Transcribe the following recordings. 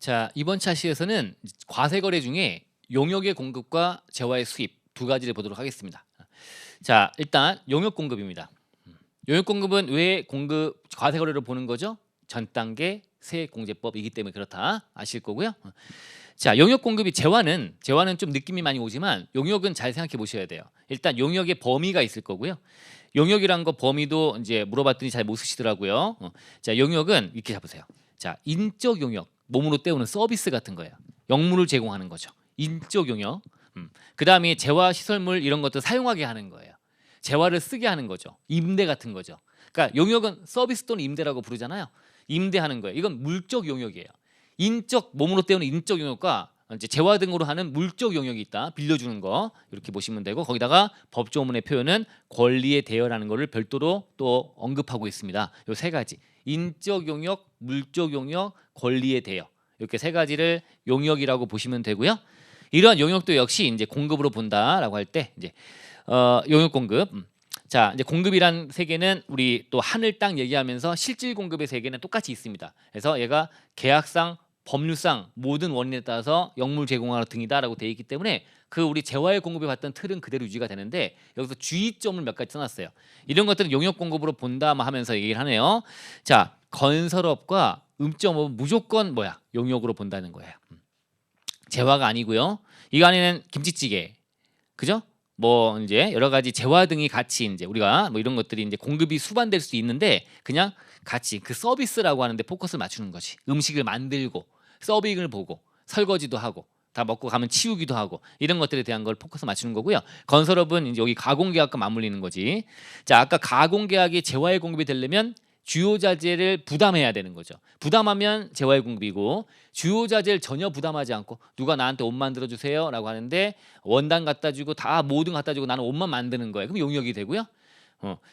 자, 이번 차시에서는 과세 거래 중에 용역의 공급과 재화의 수입 두 가지를 보도록 하겠습니다. 자, 일단 용역 공급입니다. 용역 공급은 왜 공급 과세 거래로 보는 거죠? 전 단계 세액공제법이기 때문에 그렇다 아실 거고요. 자, 용역 공급이 재화는 좀 느낌이 많이 오지만 용역은 잘 생각해 보셔야 돼요. 일단 용역의 범위가 있을 거고요. 용역이란 거 범위도 이제 물어봤더니 잘 못 쓰시더라고요. 자, 용역은 이렇게 잡으세요. 자, 인적 용역, 몸으로 때우는 서비스 같은 거예요. 영무를 제공하는 거죠. 인적 용역. 그다음에 재화 시설물 이런 것도 사용하게 하는 거예요. 재화를 쓰게 하는 거죠. 임대 같은 거죠. 그러니까 용역은 서비스 또는 임대라고 부르잖아요. 임대하는 거예요. 이건 물적 용역이에요. 인적 몸으로 때우는 인적 용역과 이제 재화 등으로 하는 물적 용역이 있다. 빌려주는 거 이렇게 보시면 되고 거기다가 법조문의 표현은 권리의 대여라는 거를 별도로 또 언급하고 있습니다. 이 세 가지 인적 용역, 물적 용역, 권리의 대여 이렇게 세 가지를 용역이라고 보시면 되고요. 이러한 용역도 역시 이제 공급으로 본다라고 할 때 이제 용역 공급. 자, 이제 공급이란 세계는 우리 또 하늘 땅 얘기하면서 실질 공급의 세계는 똑같이 있습니다. 그래서 얘가 계약상 법률상 모든 원인에 따라서 영물 제공하는 등이다라고 되어 있기 때문에 그 우리 재화의 공급에 봤던 틀은 그대로 유지가 되는데 여기서 주의점을 몇 가지 써놨어요. 이런 것들은 용역 공급으로 본다 하면서 얘기를 하네요. 자, 건설업과 음점업은 무조건 뭐야? 용역으로 본다는 거예요. 재화가 아니고요. 이거 안에는 김치찌개, 그죠? 뭐 이제 여러 가지 재화 등이 같이 이제 우리가 뭐 이런 것들이 이제 공급이 수반될 수 있는데 그냥 같이 그 서비스라고 하는데 포커스를 맞추는 거지. 음식을 만들고 서빙을 보고 설거지도 하고 다 먹고 가면 치우기도 하고 이런 것들에 대한 걸 포커스 맞추는 거고요. 건설업은 이제 여기 가공계약과 맞물리는 거지. 자, 아까 가공계약이 재화의 공급이 되려면 주요자재를 부담해야 되는 거죠. 부담하면 재화의 공급이고 주요자재를 전혀 부담하지 않고 누가 나한테 옷 만들어 주세요 라고 하는데 원단 갖다 주고 다 모든 갖다 주고 나는 옷만 만드는 거예요. 그럼 용역이 되고요.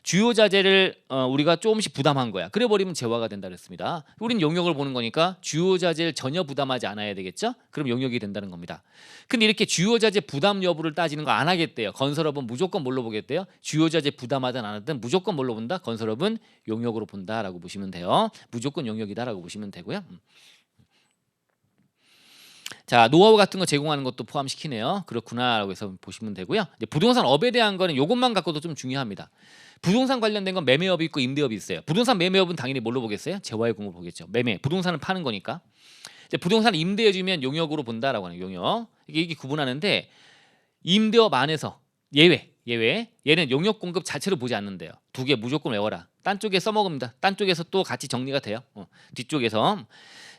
주요자재를 우리가 조금씩 부담한 거야. 그래 버리면 재화가 된다 그랬습니다. 우린 용역을 보는 거니까 주요자재를 전혀 부담하지 않아야 되겠죠? 그럼 용역이 된다는 겁니다. 근데 이렇게 주요자재 부담 여부를 따지는 거 안 하겠대요. 건설업은 무조건 뭘로 보겠대요? 주요자재 부담하든 안 하든 무조건 뭘로 본다? 건설업은 용역으로 본다라고 보시면 돼요. 무조건 용역이다라고 보시면 되고요. 자, 노하우 같은 거 제공하는 것도 포함시키네요. 그렇구나라고 해서 보시면 되고요. 이제 부동산 업에 대한 거는 이것만 갖고도 좀 중요합니다. 부동산 관련된 건 매매업이 있고 임대업이 있어요. 부동산 매매업은 당연히 뭘로 보겠어요? 재화의 공급을 보겠죠. 매매, 부동산을 파는 거니까. 이제 부동산 임대해주면 용역으로 본다라고 하는 용역. 이게 구분하는데 임대업 안에서 예외. 얘는 용역 공급 자체로 보지 않는데요. 두 개 무조건 외워라. 딴 쪽에 써먹습니다. 딴 쪽에서 또 같이 정리가 돼요. 뒤쪽에서.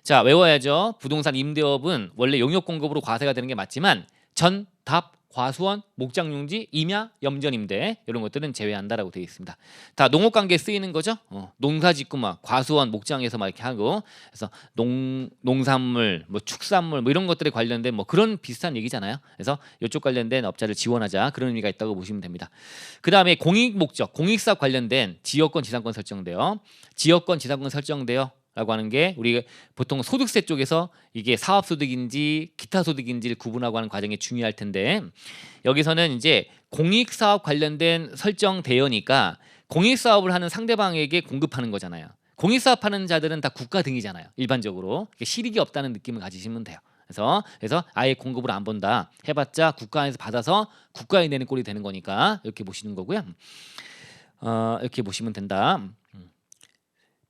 자, 외워야죠. 부동산 임대업은 원래 용역 공급으로 과세가 되는 게 맞지만 전, 답, 과수원, 목장용지, 임야, 염전임대 이런 것들은 제외한다라고 되어 있습니다. 다 농업관계에 쓰이는 거죠. 농사짓고 막 과수원, 목장에서 막 이렇게 하고 그래서 농산물, 뭐 축산물 뭐 이런 것들에 관련된 뭐 그런 비슷한 얘기잖아요. 그래서 이쪽 관련된 업자를 지원하자 그런 의미가 있다고 보시면 됩니다. 그 다음에 공익 목적, 공익사업 관련된 지역권, 지상권 설정돼요. 지역권, 지상권 설정돼요. 라고 하는 게 우리 보통 소득세 쪽에서 이게 사업소득인지 기타 소득인지를 구분하고 하는 과정이 중요할 텐데 여기서는 이제 공익사업 관련된 설정 대여니까 공익사업을 하는 상대방에게 공급하는 거잖아요. 공익사업 하는 자들은 다 국가 등이잖아요. 일반적으로 실익이 없다는 느낌을 가지시면 돼요. 그래서 아예 공급을 안 본다 해봤자 국가 안에서 받아서 국가에 내는 꼴이 되는 거니까 이렇게 보시는 거고요. 이렇게 보시면 된다.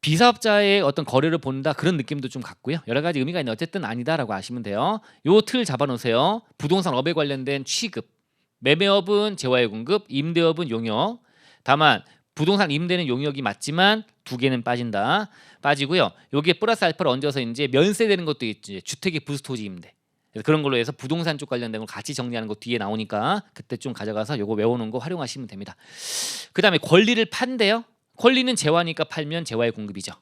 비사업자의 어떤 거래를 본다 그런 느낌도 좀 같고요. 여러 가지 의미가 있는데 어쨌든 아니다라고 아시면 돼요. 요 틀 잡아놓으세요. 부동산 업에 관련된 취급, 매매업은 재화의 공급, 임대업은 용역. 다만 부동산 임대는 용역이 맞지만 두 개는 빠지고요. 여기에 플러스 알파를 얹어서 이제 면세되는 것도 있지. 주택의 부수토지 임대. 그런 걸로 해서 부동산 쪽 관련된 걸 같이 정리하는 거 뒤에 나오니까 그때 좀 가져가서 요거 외워놓은 거 활용하시면 됩니다. 그 다음에 권리를 판대요. 권리는 재화니까 팔면 재화의 공급이죠.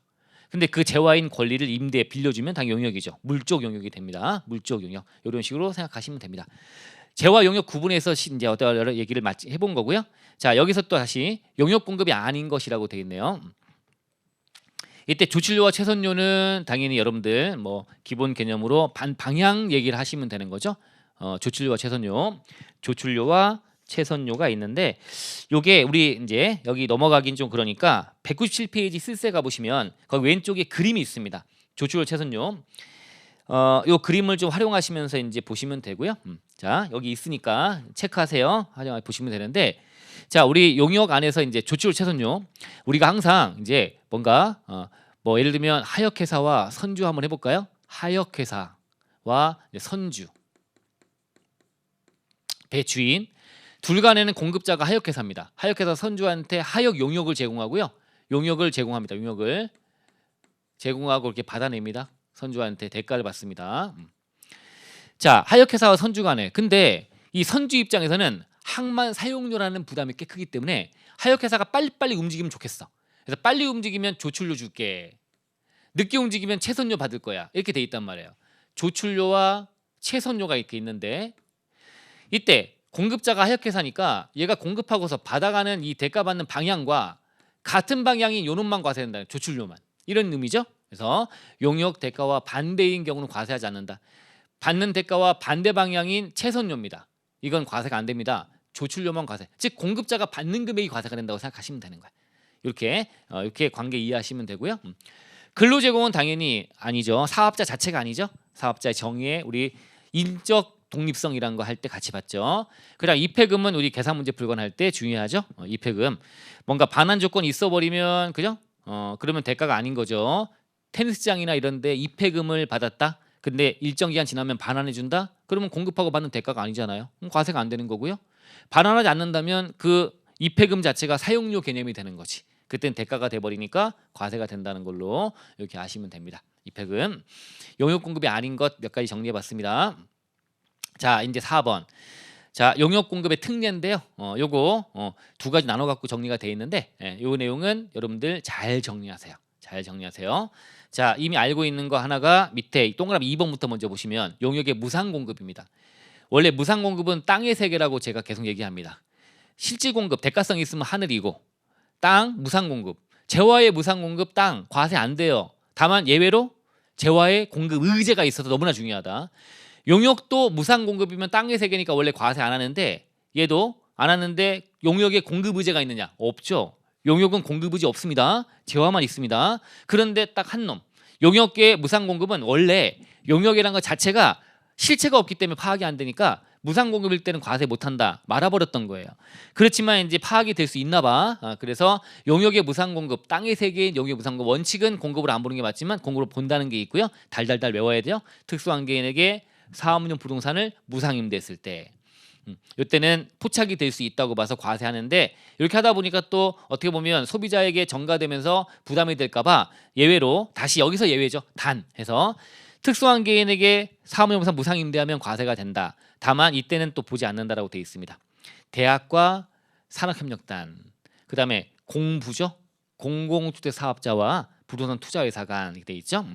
근데 그 재화인 권리를 임대에 빌려주면 당연히 용역이죠. 물적 용역이 됩니다. 물적 용역 이런 식으로 생각하시면 됩니다. 재화 용역 구분해서 이제 어떤 여러 얘기를 해본 거고요. 자, 여기서 또 다시 용역 공급이 아닌 것이라고 되어 있네요. 이때 조출료와 최선료는 당연히 여러분들 뭐 기본 개념으로 방향 얘기를 하시면 되는 거죠. 조출료와 최선료가 있는데 요게 우리 이제 여기 넘어가긴 좀 그러니까 197페이지 쓸세 가 보시면 거기 왼쪽에 그림이 있습니다. 조출료 최선료. 요 그림을 좀 활용하시면서 이제 보시면 되고요. 자, 여기 있으니까 체크하세요. 활용해 보시면 되는데, 자, 우리 용역 안에서 이제 조치율 최선료, 우리가 항상 이제 뭔가 뭐 예를 들면 하역회사와 선주 한번 해볼까요? 하역회사와 선주, 배주인 둘 간에는 공급자가 하역회사입니다. 하역회사 선주한테 하역 용역을 제공하고요. 용역을 제공합니다. 용역을 제공하고 이렇게 받아냅니다. 선주한테 대가를 받습니다. 자, 하역회사와 선주 간에, 근데 이 선주 입장에서는 항만 사용료라는 부담이 꽤 크기 때문에 하역회사가 빨리빨리 움직이면 좋겠어. 그래서 빨리 움직이면 조출료 줄게, 늦게 움직이면 채선료 받을 거야, 이렇게 돼 있단 말이에요. 조출료와 채선료가 이렇게 있는데, 이때 공급자가 하역회사니까 얘가 공급하고서 받아가는 이 대가 받는 방향과 같은 방향인 요놈만 과세된다. 조출료만, 이런 의미죠. 그래서 용역 대가와 반대인 경우는 과세하지 않는다. 받는 대가와 반대 방향인 채선료입니다. 이건 과세가 안 됩니다. 조출료만 과세. 즉 공급자가 받는 금액이 과세가 된다고 생각하시면 되는 거예요. 이렇게 관계 이해하시면 되고요. 근로 제공은 당연히 아니죠. 사업자 자체가 아니죠. 사업자의 정의에 우리 인적 독립성이라는 거 할 때 같이 봤죠. 그다음 입회금은 우리 계산 문제 풀거나 할 때 중요하죠. 입회금 뭔가 반환 조건이 있어 버리면, 그죠? 그러면 대가가 아닌 거죠. 테니스장이나 이런데 입회금을 받았다. 근데 일정 기간 지나면 반환해 준다. 그러면 공급하고 받는 대가가 아니잖아요. 과세가 안 되는 거고요. 반환하지 않는다면 그 입회금 자체가 사용료 개념이 되는 거지. 그때는 대가가 돼 버리니까 과세가 된다는 걸로 이렇게 아시면 됩니다. 입회금 용역 공급이 아닌 것 몇 가지 정리해 봤습니다. 자, 이제 4번. 자, 용역 공급의 특례인데요. 요거 두 가지 나눠 갖고 정리가 돼 있는데, 요 내용은 여러분들 잘 정리하세요. 잘 정리하세요. 자, 이미 알고 있는 거 하나가 밑에 동그라미 2번부터 먼저 보시면 용역의 무상 공급입니다. 원래 무상 공급은 땅의 세계라고 제가 계속 얘기합니다. 실질 공급, 대가성이 있으면 하늘이고, 땅 무상 공급, 재화의 무상 공급, 땅 과세 안 돼요. 다만 예외로 재화의 공급 의제가 있어서 너무나 중요하다. 용역도 무상 공급이면 땅의 세계니까 원래 과세 안 하는데, 얘도 안 하는데 용역에 공급 의제가 있느냐? 없죠. 용역은 공급 의제 없습니다. 재화만 있습니다. 그런데 딱 한 놈, 용역계 무상 공급은 원래 용역이라는 것 자체가 실체가 없기 때문에 파악이 안 되니까 무상 공급일 때는 과세 못한다 말아버렸던 거예요. 그렇지만 이제 파악이 될 수 있나 봐. 그래서 용역의 무상 공급, 땅의 세계인 용역 무상 공급, 원칙은 공급을 안 보는 게 맞지만 공급으로 본다는 게 있고요. 달달달 외워야 돼요. 특수환경인에게 사업용 부동산을 무상 임대했을 때, 이때는 포착이 될 수 있다고 봐서 과세하는데, 이렇게 하다 보니까 또 어떻게 보면 소비자에게 전가되면서 부담이 될까봐 예외로, 다시 여기서 예외죠. 단 해서 특수한 개인에게 사업용 부동산 무상 임대하면 과세가 된다. 다만 이때는 또 보지 않는다라고 되어 있습니다. 대학과 산업협력단, 그다음에 공부죠. 공공주택 사업자와 부동산 투자회사가 이렇게 돼 있죠.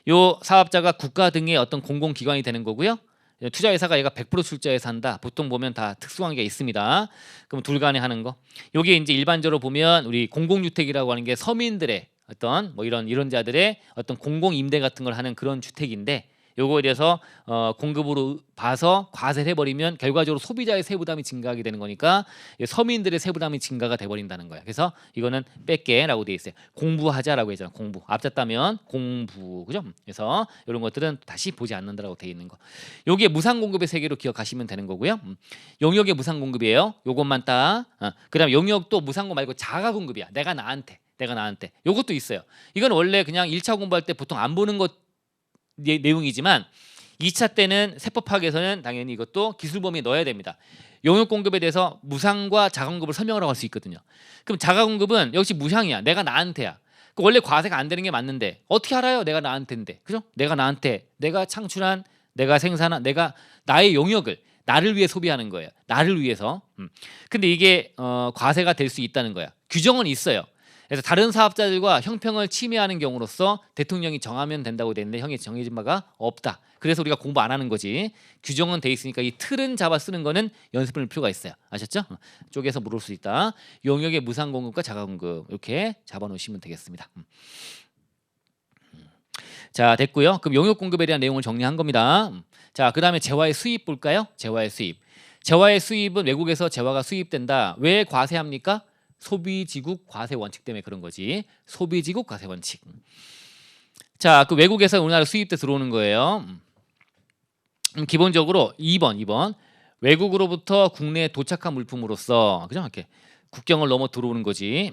요 사업자가 국가 등의 어떤 공공기관이 되는 거고요. 투자회사가 얘가 100% 출자해서 한다. 보통 보면 다 특수한 게 있습니다. 그럼 둘 간에 하는 거. 요게 이제 일반적으로 보면 우리 공공주택이라고 하는 게 서민들의 어떤 뭐 이런 자들의 어떤 공공 임대 같은 걸 하는 그런 주택인데, 요거에 대해서 공급으로 봐서 과세를 해버리면 결과적으로 소비자의 세부담이 증가하게 되는 거니까 서민들의 세부담이 증가가 돼버린다는 거야. 그래서 이거는 뺄게라고 돼 있어요. 공부하자라고 했잖아. 공부 앞잡다면 공부, 그죠? 그래서 이런 것들은 다시 보지 않는다라고 돼 있는 거. 요게 무상 공급의 세계로 기억하시면 되는 거고요. 용역의 무상 공급이에요. 요것만 딱. 그다음 용역도 무상 공급 말고 자가 공급이야. 내가 나한테. 요것도 있어요. 이건 원래 그냥 1차 공부할 때 보통 안 보는 것 내용이지만 2차 때는 세법학에서는 당연히 이것도 기술 범위에 넣어야 됩니다. 용역 공급에 대해서 무상과 자가공급을 설명을 할 수 있거든요. 그럼 자가공급은 역시 무상이야. 내가 나한테야. 원래 과세가 안 되는 게 맞는데 어떻게 알아요? 내가 나한테인데, 그죠? 내가 나한테, 내가 창출한, 내가 생산한, 내가 나의 용역을 나를 위해 소비하는 거예요. 나를 위해서. 근데 이게 과세가 될 수 있다는 거야. 규정은 있어요. 그래서 다른 사업자들과 형평을 침해하는 경우로서 대통령이 정하면 된다고 되는데 형이 정해진 바가 없다. 그래서 우리가 공부 안 하는 거지. 규정은 돼 있으니까 이 틀은 잡아 쓰는 거는 연습할 필요가 있어요. 아셨죠? 쪼개서 물을 수 있다. 용역의 무상 공급과 자가 공급 이렇게 잡아 놓으시면 되겠습니다. 자, 됐고요. 그럼 용역 공급에 대한 내용을 정리한 겁니다. 자, 그다음에 재화의 수입 볼까요? 재화의 수입. 재화의 수입은 외국에서 재화가 수입된다. 왜 과세합니까? 소비지국 과세 원칙 때문에 그런 거지. 소비지국 과세 원칙. 자, 그 외국에서 우리나라 수입돼 들어오는 거예요. 기본적으로 2번 외국으로부터 국내에 도착한 물품으로서 그죠? 이렇게 국경을 넘어 들어오는 거지.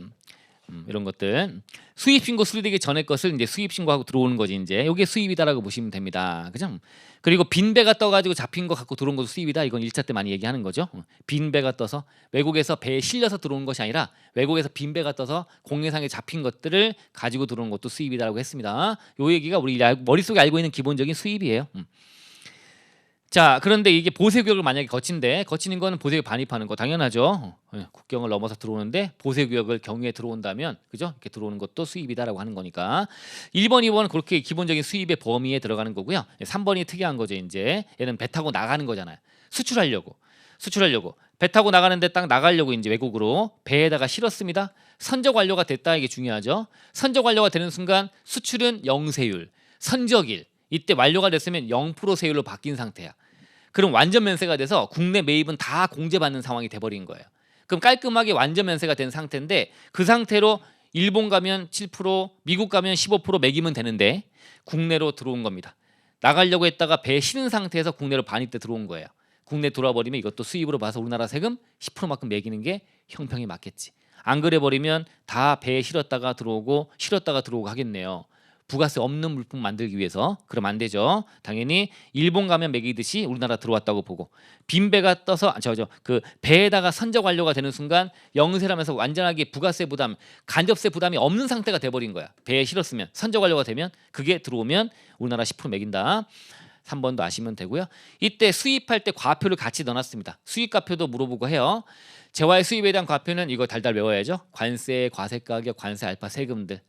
이런 것들 수입 신고 수리되기 전에 것을 이제 수입 신고하고 들어오는 거지. 이제 이게 수입이다라고 보시면 됩니다. 그죠? 그리고 빈 배가 떠가지고 잡힌 거 갖고 들어온 것도 수입이다. 이건 1차 때 많이 얘기하는 거죠. 빈 배가 떠서 외국에서 배에 실려서 들어온 것이 아니라 외국에서 빈 배가 떠서 공해상에 잡힌 것들을 가지고 들어온 것도 수입이다라고 했습니다. 요 얘기가 우리 머릿속에 알고 있는 기본적인 수입이에요. 자, 그런데 이게 보세구역을 만약에 거치는 거는 보세구역 반입하는 거 당연하죠. 국경을 넘어서 들어오는데 보세구역을 경유해 들어온다면 그죠? 이렇게 들어오는 것도 수입이다라고 하는 거니까 1번, 2번은 그렇게 기본적인 수입의 범위에 들어가는 거고요. 3번이 특이한 거죠. 이제 얘는 배 타고 나가는 거잖아요. 수출하려고 배 타고 나가는데 딱 나가려고 이제 외국으로 배에다가 실었습니다. 선적 완료가 됐다. 이게 중요하죠. 선적 완료가 되는 순간 수출은 0세율, 선적일 이때 완료가 됐으면 0% 세율로 바뀐 상태야. 그럼 완전 면세가 돼서 국내 매입은 다 공제받는 상황이 돼버린 거예요. 그럼 깔끔하게 완전 면세가 된 상태인데 그 상태로 일본 가면 7%, 미국 가면 15% 매기면 되는데 국내로 들어온 겁니다. 나가려고 했다가 배에 실은 상태에서 국내로 반입돼 들어온 거예요. 국내 들어와 버리면 이것도 수입으로 봐서 우리나라 세금 10%만큼 매기는 게 형평이 맞겠지. 안 그래 버리면 다 배에 실었다가 들어오고 하겠네요. 부가세 없는 물품 만들기 위해서. 그럼 안 되죠. 당연히 일본 가면 매기듯이 우리나라 들어왔다고 보고 빈 배가 떠서 그 배에다가 선적 완료가 되는 순간 영세라면서 완전하게 부가세 부담, 간접세 부담이 없는 상태가 돼버린 거야. 배에 실었으면 선적 완료가 되면 그게 들어오면 우리나라 10% 매긴다. 3번도 아시면 되고요. 이때 수입할 때 과표를 같이 넣어놨습니다. 수입과표도 물어보고 해요. 재화의 수입에 대한 과표는 이거 달달 외워야죠. 관세, 과세가격, 관세 알파 세금들,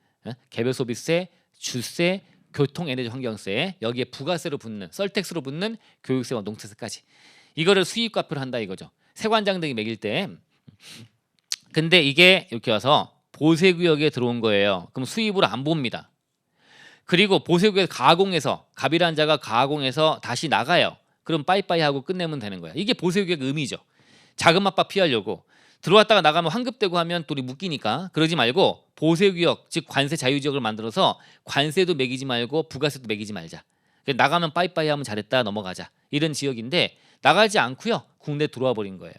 개별소비세, 주세, 교통, 에너지, 환경세, 여기에 부가세로 붙는 썰택스로 붙는 교육세와 농태세까지 이거를 수입과표를 한다 이거죠. 세관장 등이 매길 때. 근데 이게 이렇게 와서 보세구역에 들어온 거예요. 그럼 수입으로 안 봅니다. 그리고 보세구역 가공해서 갑이라는 자가 가공해서 다시 나가요. 그럼 빠이빠이 하고 끝내면 되는 거야. 이게 보세구역의 의미죠. 자금 압박 피하려고 들어왔다가 나가면 환급되고 하면 또 우리 묶이니까 그러지 말고 보세구역 즉 관세 자유지역을 만들어서 관세도 매기지 말고 부가세도 매기지 말자. 나가면 빠이빠이 하면 잘했다 넘어가자. 이런 지역인데 나가지 않고요. 국내 들어와 버린 거예요.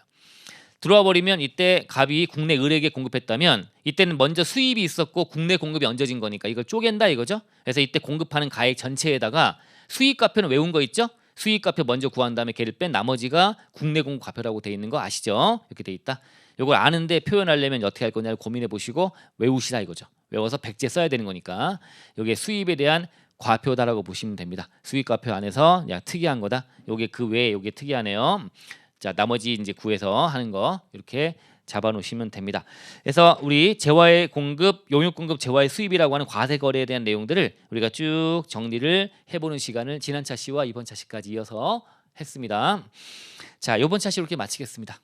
들어와 버리면 이때 갑이 국내 을에게 공급했다면 이때는 먼저 수입이 있었고 국내 공급이 얹어진 거니까 이걸 쪼갠다 이거죠. 그래서 이때 공급하는 가액 전체에다가 수입과표는 외운 거 있죠. 수입과표 먼저 구한 다음에 걔를 뺀 나머지가 국내 공급 과표라고 돼 있는 거 아시죠? 이렇게 돼 있다. 이걸 아는데 표현하려면 어떻게 할 거냐를 고민해 보시고 외우시라 이거죠. 외워서 백제 써야 되는 거니까 여기에 수입에 대한 과표다라고 보시면 됩니다. 수입과표 안에서 야 특이한 거다. 요게 그 외에 요게 특이하네요. 자, 나머지 이제 구해서 하는 거 이렇게 잡아 놓으시면 됩니다. 그래서 우리 재화의 공급, 용역 공급, 재화의 수입이라고 하는 과세 거래에 대한 내용들을 우리가 쭉 정리를 해보는 시간을 지난 차시와 이번 차시까지 이어서 했습니다. 자, 이번 차시 이렇게 마치겠습니다.